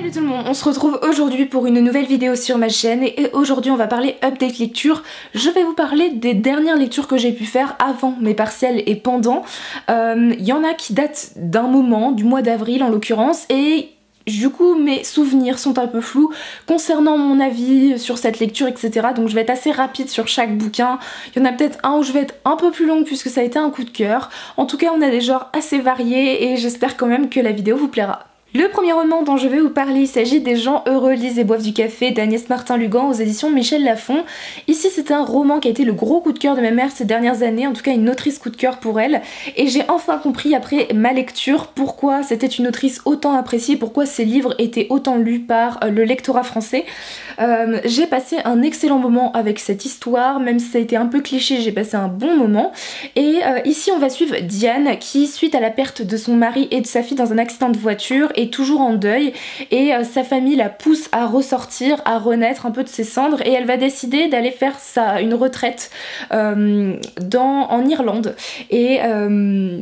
Salut tout le monde, on se retrouve aujourd'hui pour une nouvelle vidéo sur ma chaîne et aujourd'hui on va parler update lecture. Je vais vous parler des dernières lectures que j'ai pu faire avant mes partiels et pendant. Il y en a qui datent d'un moment, du mois d'avril en l'occurrence, et du coup mes souvenirs sont un peu flous concernant mon avis sur cette lecture, etc. Donc je vais être assez rapide sur chaque bouquin. Il y en a peut-être un où je vais être un peu plus longue puisque ça a été un coup de cœur. En tout cas on a des genres assez variés et j'espère quand même que la vidéo vous plaira. Le premier roman dont je vais vous parler, il s'agit des gens heureux lisent et boivent du café d'Agnès Martin-Lugan aux éditions Michel Lafon. Ici c'est un roman qui a été le gros coup de cœur de ma mère ces dernières années, en tout cas une autrice coup de cœur pour elle, et j'ai enfin compris après ma lecture pourquoi c'était une autrice autant appréciée, pourquoi ses livres étaient autant lus par le lectorat français. J'ai passé un excellent moment avec cette histoire, même si ça a été un peu cliché, j'ai passé un bon moment. Et ici on va suivre Diane qui, suite à la perte de son mari et de sa fille dans un accident de voiture, est toujours en deuil et sa famille la pousse à ressortir, à renaître un peu de ses cendres, et elle va décider d'aller faire une retraite en Irlande et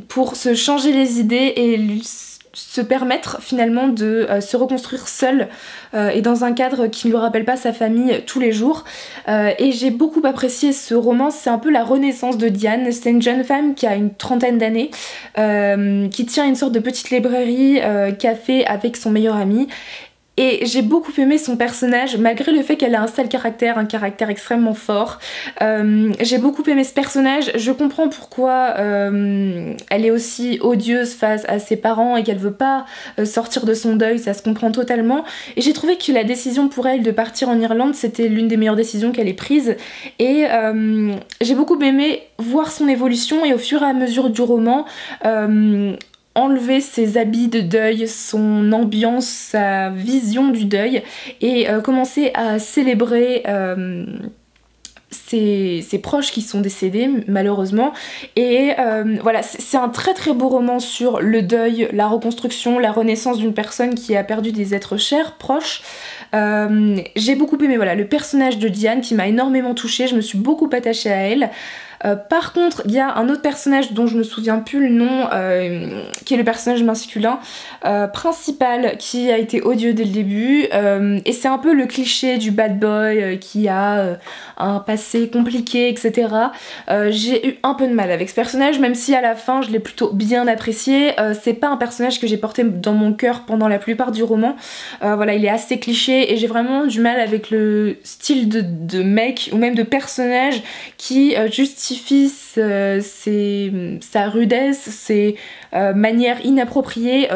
pour se changer les idées et se permettre finalement de se reconstruire seule et dans un cadre qui ne lui rappelle pas sa famille tous les jours. Et j'ai beaucoup apprécié ce roman, c'est un peu la renaissance de Diane. C'est une jeune femme qui a une trentaine d'années, qui tient une sorte de petite librairie café avec son meilleur ami. Et j'ai beaucoup aimé son personnage, malgré le fait qu'elle a un sale caractère, un caractère extrêmement fort. J'ai beaucoup aimé ce personnage, je comprends pourquoi elle est aussi odieuse face à ses parents et qu'elle veut pas sortir de son deuil, ça se comprend totalement. Et j'ai trouvé que la décision pour elle de partir en Irlande, c'était l'une des meilleures décisions qu'elle ait prises. Et j'ai beaucoup aimé voir son évolution et au fur et à mesure du roman, enlever ses habits de deuil, son ambiance, sa vision du deuil, et commencer à célébrer ses proches qui sont décédés malheureusement. Et voilà, c'est un très très beau roman sur le deuil, la reconstruction, la renaissance d'une personne qui a perdu des êtres chers, proches. J'ai beaucoup aimé voilà, le personnage de Diane qui m'a énormément touchée, je me suis beaucoup attachée à elle. Par contre, il y a un autre personnage dont je me souviens plus le nom, qui est le personnage masculin principal, qui a été odieux dès le début, et c'est un peu le cliché du bad boy qui a un passé compliqué, etc. J'ai eu un peu de mal avec ce personnage, même si à la fin je l'ai plutôt bien apprécié. C'est pas un personnage que j'ai porté dans mon cœur pendant la plupart du roman. Voilà, il est assez cliché et j'ai vraiment du mal avec le style de mec ou même de personnage qui justifie sa rudesse, ses manières inappropriées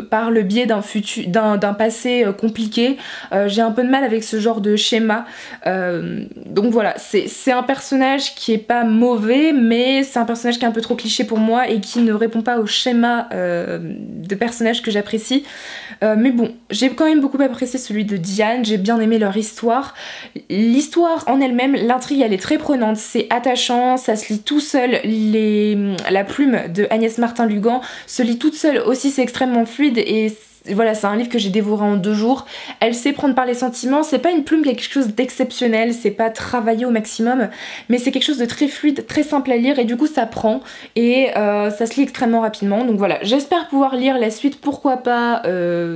par le biais d'un passé compliqué. J'ai un peu de mal avec ce genre de schéma. Donc voilà, c'est un personnage qui est pas mauvais, mais c'est un personnage qui est un peu trop cliché pour moi et qui ne répond pas au schéma de personnage que j'apprécie. Mais bon, j'ai quand même beaucoup apprécié celui de Diane, j'ai bien aimé leur histoire. L'histoire en elle-même, l'intrigue elle est très prenante, c'est attachant, ça se lit tout seul, la plume de Agnès Martin-Lugan se lit toute seule aussi, c'est extrêmement fluide et voilà, c'est un livre que j'ai dévoré en 2 jours. Elle sait prendre par les sentiments, c'est pas une plume qui est quelque chose d'exceptionnel, c'est pas travaillé au maximum, mais c'est quelque chose de très fluide, très simple à lire et du coup ça prend et ça se lit extrêmement rapidement. Donc voilà, j'espère pouvoir lire la suite, pourquoi pas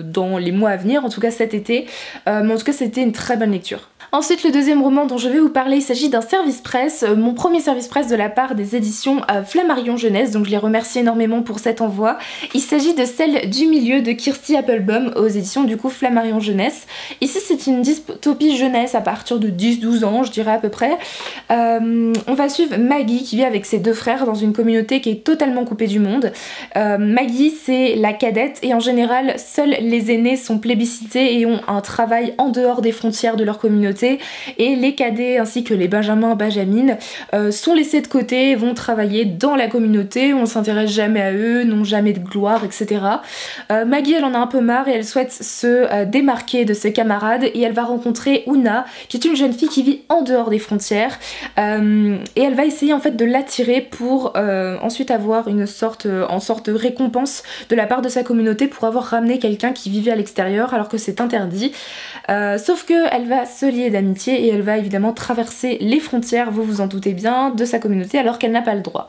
dans les mois à venir, en tout cas cet été, mais en tout cas c'était une très bonne lecture. Ensuite, le deuxième roman dont je vais vous parler, il s'agit d'un service presse, mon premier service presse de la part des éditions Flammarion Jeunesse, donc je les remercie énormément pour cet envoi. Il s'agit de Celle du milieu de Kirsty Applebaum aux éditions du coup Flammarion Jeunesse. Ici c'est une dystopie jeunesse à partir de 10-12 ans je dirais à peu près. On va suivre Maggie qui vit avec ses 2 frères dans une communauté qui est totalement coupée du monde. Maggie c'est la cadette et en général seuls les aînés sont plébiscités et ont un travail en dehors des frontières de leur communauté. Et les cadets ainsi que les benjamines sont laissés de côté, vont travailler dans la communauté, on ne s'intéresse jamais à eux, n'ont jamais de gloire, etc. Maggie elle en a un peu marre et elle souhaite se démarquer de ses camarades et elle va rencontrer Una qui est une jeune fille qui vit en dehors des frontières et elle va essayer en fait de l'attirer pour ensuite avoir une sorte de récompense de la part de sa communauté pour avoir ramené quelqu'un qui vivait à l'extérieur alors que c'est interdit. Sauf que elle va se lier d'amitié et elle va évidemment traverser les frontières, vous vous en doutez bien, de sa communauté alors qu'elle n'a pas le droit.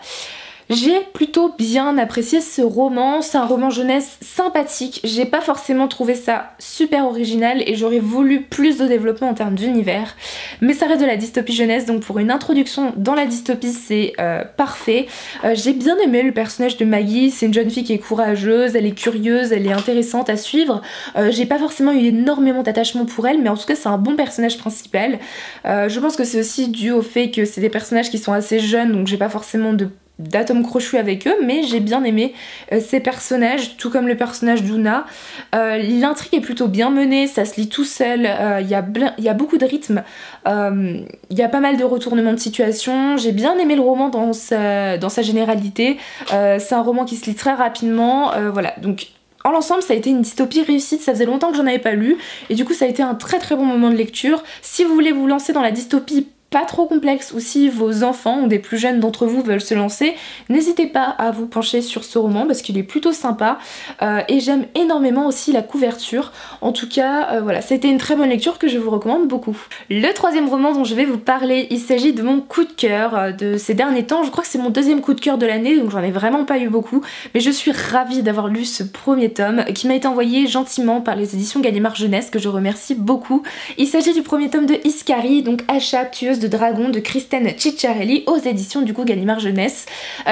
J'ai plutôt bien apprécié ce roman, c'est un roman jeunesse sympathique, j'ai pas forcément trouvé ça super original et j'aurais voulu plus de développement en termes d'univers, mais ça reste de la dystopie jeunesse, donc pour une introduction dans la dystopie c'est parfait. J'ai bien aimé le personnage de Maggie, c'est une jeune fille qui est courageuse, elle est curieuse, elle est intéressante à suivre. J'ai pas forcément eu énormément d'attachement pour elle, mais en tout cas c'est un bon personnage principal. Je pense que c'est aussi dû au fait que c'est des personnages qui sont assez jeunes, donc j'ai pas forcément d'atomes crochus avec eux, mais j'ai bien aimé ces personnages, tout comme le personnage d'Una. L'intrigue est plutôt bien menée, ça se lit tout seul, il y a beaucoup de rythme, il y a pas mal de retournements de situation. J'ai bien aimé le roman dans sa généralité, c'est un roman qui se lit très rapidement, voilà, donc en l'ensemble ça a été une dystopie réussite, ça faisait longtemps que j'en avais pas lu, et du coup ça a été un très très bon moment de lecture. Si vous voulez vous lancer dans la dystopie pas trop complexe, ou si vos enfants ou des plus jeunes d'entre vous veulent se lancer, n'hésitez pas à vous pencher sur ce roman parce qu'il est plutôt sympa et j'aime énormément aussi la couverture. En tout cas voilà, c'était une très bonne lecture que je vous recommande beaucoup. Le troisième roman dont je vais vous parler, il s'agit de mon coup de cœur de ces derniers temps. Je crois que c'est mon deuxième coup de cœur de l'année, donc j'en ai vraiment pas eu beaucoup, mais je suis ravie d'avoir lu ce premier tome qui m'a été envoyé gentiment par les éditions Gallimard Jeunesse, que je remercie beaucoup. Il s'agit du premier tome de Iskari, donc Asha, tueuse de dragons, de Kristen Cicciarelli, aux éditions du coup Gallimard Jeunesse.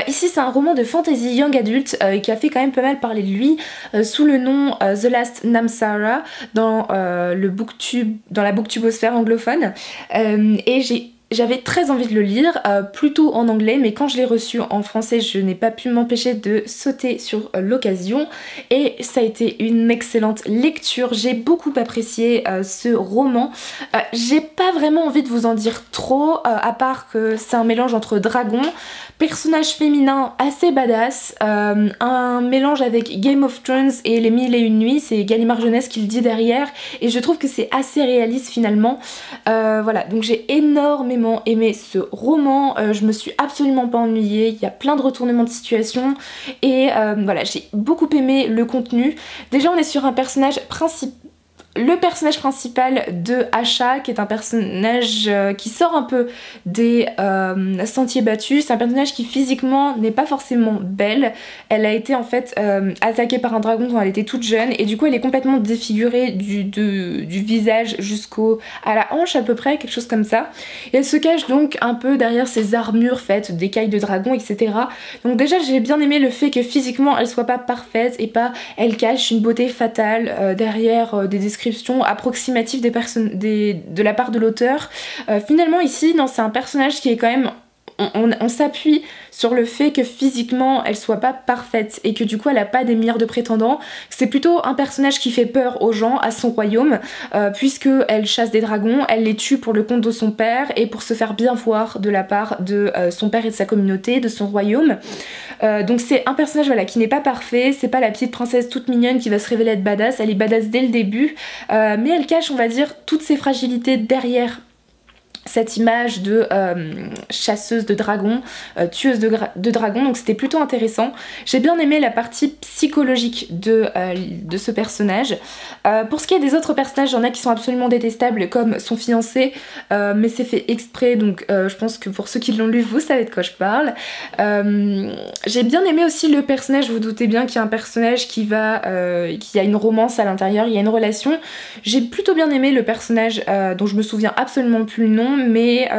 Ici c'est un roman de fantasy young adult qui a fait quand même pas mal parler de lui sous le nom The Last Namsara dans la booktubosphère anglophone, et j'avais très envie de le lire, plutôt en anglais, mais quand je l'ai reçu en français, je n'ai pas pu m'empêcher de sauter sur l'occasion et ça a été une excellente lecture. J'ai beaucoup apprécié ce roman. J'ai pas vraiment envie de vous en dire trop, à part que c'est un mélange entre dragons, personnage féminin assez badass, un mélange avec Game of Thrones et Les Mille et Une Nuits, c'est Gallimard Jeunesse qui le dit derrière, et je trouve que c'est assez réaliste finalement. Voilà, donc j'ai énormément aimé ce roman, je me suis absolument pas ennuyée, il y a plein de retournements de situation, et voilà, j'ai beaucoup aimé le contenu. Déjà on est sur un personnage principal, le personnage principal de Asha, qui est un personnage qui sort un peu des sentiers battus. C'est un personnage qui physiquement n'est pas forcément belle. Elle a été en fait attaquée par un dragon quand elle était toute jeune et du coup elle est complètement défigurée du visage à la hanche à peu près, quelque chose comme ça. Et elle se cache donc un peu derrière ses armures faites d'écailles de dragon, etc. Donc déjà j'ai bien aimé le fait que physiquement elle soit pas parfaite et pas elle cache une beauté fatale derrière des descriptions approximatives de la part de l'auteur. Finalement ici, non, c'est un personnage qui est quand même... On s'appuie sur le fait que physiquement elle soit pas parfaite et que du coup elle a pas des milliards de prétendants. C'est plutôt un personnage qui fait peur aux gens, à son royaume, puisque elle chasse des dragons, elle les tue pour le compte de son père et pour se faire bien voir de la part de son père et de sa communauté, de son royaume. Donc c'est un personnage voilà, qui n'est pas parfait, c'est pas la petite princesse toute mignonne qui va se révéler être badass, elle est badass dès le début, mais elle cache on va dire toutes ses fragilités derrière cette image de chasseuse de dragons, tueuse de dragons, donc c'était plutôt intéressant. J'ai bien aimé la partie psychologique de ce personnage. Pour ce qui est des autres personnages, il y en a qui sont absolument détestables comme son fiancé, mais c'est fait exprès, donc je pense que pour ceux qui l'ont lu, vous savez de quoi je parle. J'ai bien aimé aussi le personnage, vous vous doutez bien qu'il y a un personnage qui a une romance à l'intérieur, il y a une relation. J'ai plutôt bien aimé le personnage dont je me souviens absolument plus le nom, mais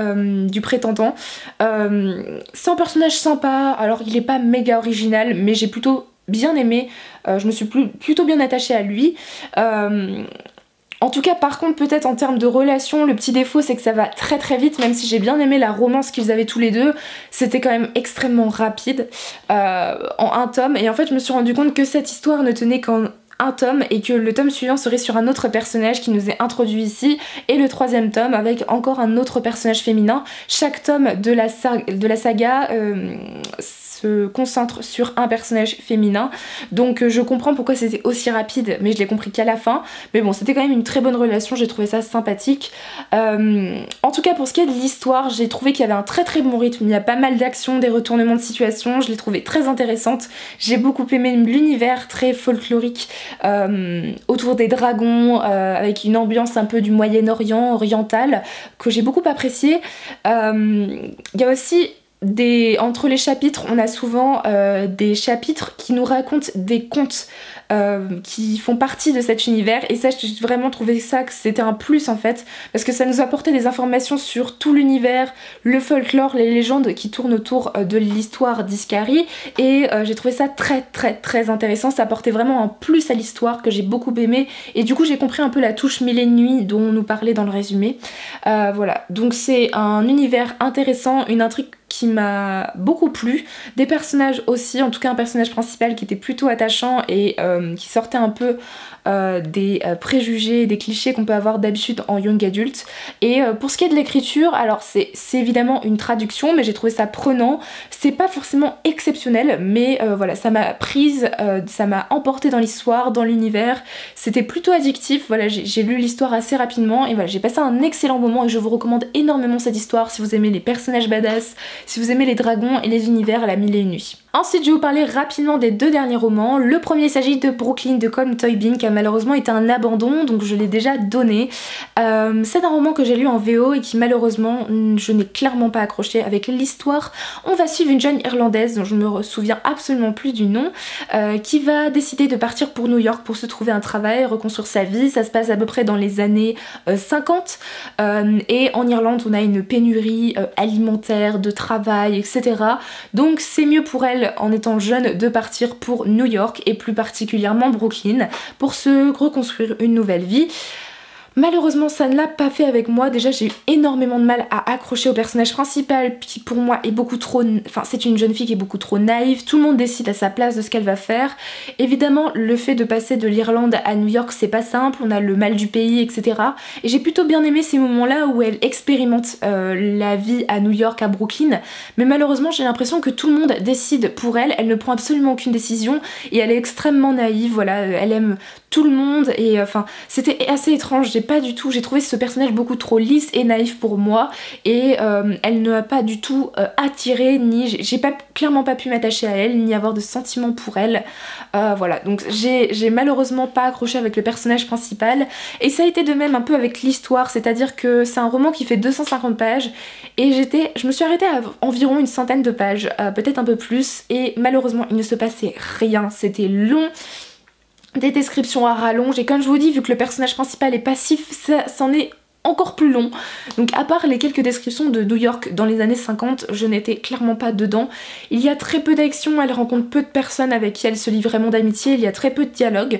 du prétendant. C'est un personnage sympa, alors il est pas méga original, mais j'ai plutôt bien aimé, je me suis plutôt bien attachée à lui. En tout cas par contre peut-être en termes de relation, le petit défaut c'est que ça va très très vite, même si j'ai bien aimé la romance qu'ils avaient tous les deux, c'était quand même extrêmement rapide en un tome, et en fait je me suis rendu compte que cette histoire ne tenait qu'en un tome et que le tome suivant serait sur un autre personnage qui nous est introduit ici, et le troisième tome avec encore un autre personnage féminin. Chaque tome de la saga se concentre sur un personnage féminin, donc je comprends pourquoi c'était aussi rapide, mais je l'ai compris qu'à la fin. Mais bon, c'était quand même une très bonne relation, j'ai trouvé ça sympathique. En tout cas pour ce qui est de l'histoire, j'ai trouvé qu'il y avait un très très bon rythme, il y a pas mal d'actions, des retournements de situation, je l'ai trouvé très intéressante. J'ai beaucoup aimé l'univers très folklorique autour des dragons, avec une ambiance un peu du Moyen-Orient, oriental, que j'ai beaucoup apprécié. Il y a aussi entre les chapitres, on a souvent des chapitres qui nous racontent des contes qui font partie de cet univers, et ça j'ai vraiment trouvé ça que c'était un plus en fait, parce que ça nous apportait des informations sur tout l'univers, le folklore, les légendes qui tournent autour de l'histoire d'Iscari, et j'ai trouvé ça très intéressant. Ça apportait vraiment un plus à l'histoire que j'ai beaucoup aimé, et du coup j'ai compris un peu la touche mille et une nuits dont on nous parlait dans le résumé. Voilà, donc c'est un univers intéressant, une intrigue qui m'a beaucoup plu, des personnages aussi, en tout cas un personnage principal qui était plutôt attachant et qui sortait un peu des préjugés, des clichés qu'on peut avoir d'habitude en young adult. Et pour ce qui est de l'écriture, alors c'est évidemment une traduction, mais j'ai trouvé ça prenant. C'est pas forcément exceptionnel, mais voilà, ça m'a prise, ça m'a emporté dans l'histoire, dans l'univers. C'était plutôt addictif. Voilà, j'ai lu l'histoire assez rapidement et voilà, j'ai passé un excellent moment, et je vous recommande énormément cette histoire si vous aimez les personnages badass, si vous aimez les dragons et les univers à la mille et une nuits. Ensuite, je vais vous parler rapidement des deux derniers romans. Le premier, il s'agit de Brooklyn de Colm Tóibín, qui a malheureusement été un abandon, donc je l'ai déjà donné. C'est un roman que j'ai lu en VO et qui malheureusement, je n'ai clairement pas accroché avec l'histoire. On va suivre une jeune Irlandaise dont je ne me souviens absolument plus du nom, qui va décider de partir pour New York pour se trouver un travail, reconstruire sa vie. Ça se passe à peu près dans les années 50, et en Irlande on a une pénurie alimentaire, de travail, etc. Donc c'est mieux pour elle, en étant jeune, de partir pour New York et plus particulièrement Brooklyn pour se reconstruire une nouvelle vie. Malheureusement ça ne l'a pas fait avec moi. Déjà j'ai eu énormément de mal à accrocher au personnage principal qui pour moi est beaucoup trop... Enfin c'est une jeune fille qui est beaucoup trop naïve. Tout le monde décide à sa place de ce qu'elle va faire. Évidemment le fait de passer de l'Irlande à New York c'est pas simple. On a le mal du pays, etc. Et j'ai plutôt bien aimé ces moments là où elle expérimente la vie à New York, à Brooklyn. Mais malheureusement j'ai l'impression que tout le monde décide pour elle. Elle ne prend absolument aucune décision et elle est extrêmement naïve. Voilà, elle aime tout le monde et enfin c'était assez étrange. J'ai trouvé ce personnage beaucoup trop lisse et naïf pour moi, et elle ne m'a pas du tout attirée, ni j'ai clairement pas pu m'attacher à elle, ni avoir de sentiments pour elle. Voilà, donc j'ai malheureusement pas accroché avec le personnage principal, et ça a été de même un peu avec l'histoire, c'est-à-dire que c'est un roman qui fait 250 pages, et je me suis arrêtée à environ une centaine de pages, peut-être un peu plus, et malheureusement il ne se passait rien, c'était long. Des descriptions à rallonge, et comme je vous dis, vu que le personnage principal est passif, ça c'en est encore plus long. Donc à part les quelques descriptions de New York dans les années 50, je n'étais clairement pas dedans. Il y a très peu d'action, elle rencontre peu de personnes avec qui elle se lie vraiment d'amitié, il y a très peu de dialogue.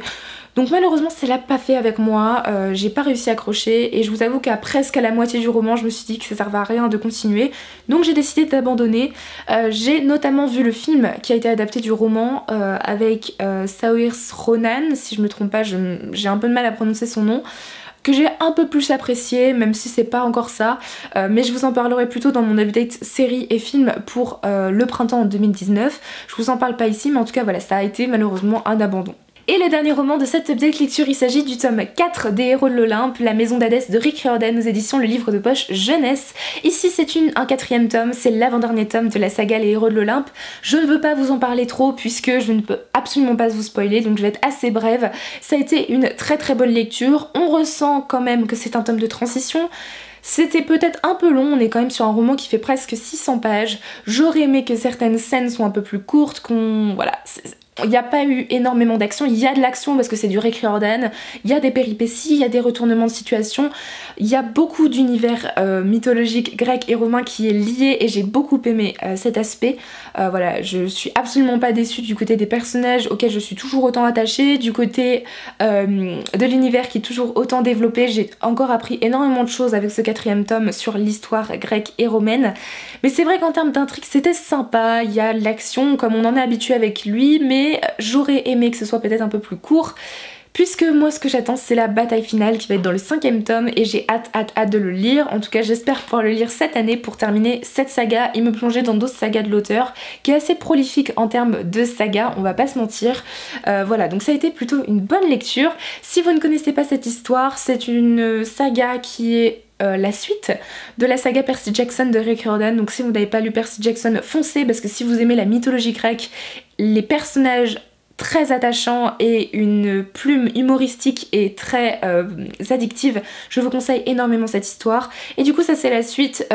Donc malheureusement ça l'a pas fait avec moi, j'ai pas réussi à accrocher, et je vous avoue qu'à presque à la moitié du roman je me suis dit que ça servait à rien de continuer, donc j'ai décidé d'abandonner. J'ai notamment vu le film qui a été adapté du roman avec Saoirse Ronan, si je me trompe pas, j'ai un peu de mal à prononcer son nom, que j'ai un peu plus apprécié, même si c'est pas encore ça, mais je vous en parlerai plutôt dans mon update série et film pour le printemps 2019. Je vous en parle pas ici, mais en tout cas voilà, ça a été malheureusement un abandon. Et le dernier roman de cette update lecture, il s'agit du tome 4 des Héros de l'Olympe, La Maison d'Hadès de Rick Riordan aux éditions Le Livre de Poche Jeunesse. Ici c'est un quatrième tome, c'est l'avant-dernier tome de la saga Les Héros de l'Olympe. Je ne veux pas vous en parler trop puisque je ne peux absolument pas vous spoiler, donc je vais être assez brève. Ça a été une très bonne lecture, on ressent quand même que c'est un tome de transition. C'était peut-être un peu long, on est quand même sur un roman qui fait presque 600 pages. J'aurais aimé que certaines scènes soient un peu plus courtes, voilà... Il n'y a pas eu énormément d'action, il y a de l'action parce que c'est du Rick Riordan, il y a des péripéties, il y a des retournements de situation, il y a beaucoup d'univers mythologique grec et romain qui est lié, et j'ai beaucoup aimé cet aspect. Voilà, je suis absolument pas déçue du côté des personnages auxquels je suis toujours autant attachée, du côté de l'univers qui est toujours autant développé. J'ai encore appris énormément de choses avec ce quatrième tome sur l'histoire grecque et romaine, mais c'est vrai qu'en termes d'intrigue c'était sympa, il y a l'action comme on en est habitué avec lui, mais j'aurais aimé que ce soit peut-être un peu plus court, puisque moi ce que j'attends c'est la bataille finale qui va être dans le 5e tome, et j'ai hâte de le lire. En tout cas j'espère pouvoir le lire cette année pour terminer cette saga et me plonger dans d'autres sagas de l'auteur, qui est assez prolifique en termes de saga, on va pas se mentir. Voilà, donc ça a été plutôt une bonne lecture. Si vous ne connaissez pas cette histoire, c'est une saga qui est la suite de la saga Percy Jackson de Rick Riordan. Donc si vous n'avez pas lu Percy Jackson, foncez, parce que si vous aimez la mythologie grecque, les personnages très attachant et une plume humoristique et très addictive. Je vous conseille énormément cette histoire. Et du coup ça c'est la suite.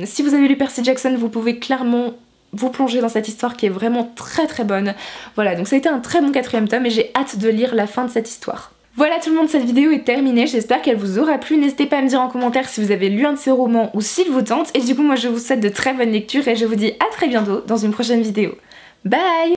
Si vous avez lu Percy Jackson, vous pouvez clairement vous plonger dans cette histoire qui est vraiment très très bonne. Voilà, donc ça a été un très bon 4e tome et j'ai hâte de lire la fin de cette histoire. Voilà tout le monde, cette vidéo est terminée, j'espère qu'elle vous aura plu. N'hésitez pas à me dire en commentaire si vous avez lu un de ces romans ou s'il vous tente. Et du coup moi je vous souhaite de très bonnes lectures et je vous dis à très bientôt dans une prochaine vidéo. Bye!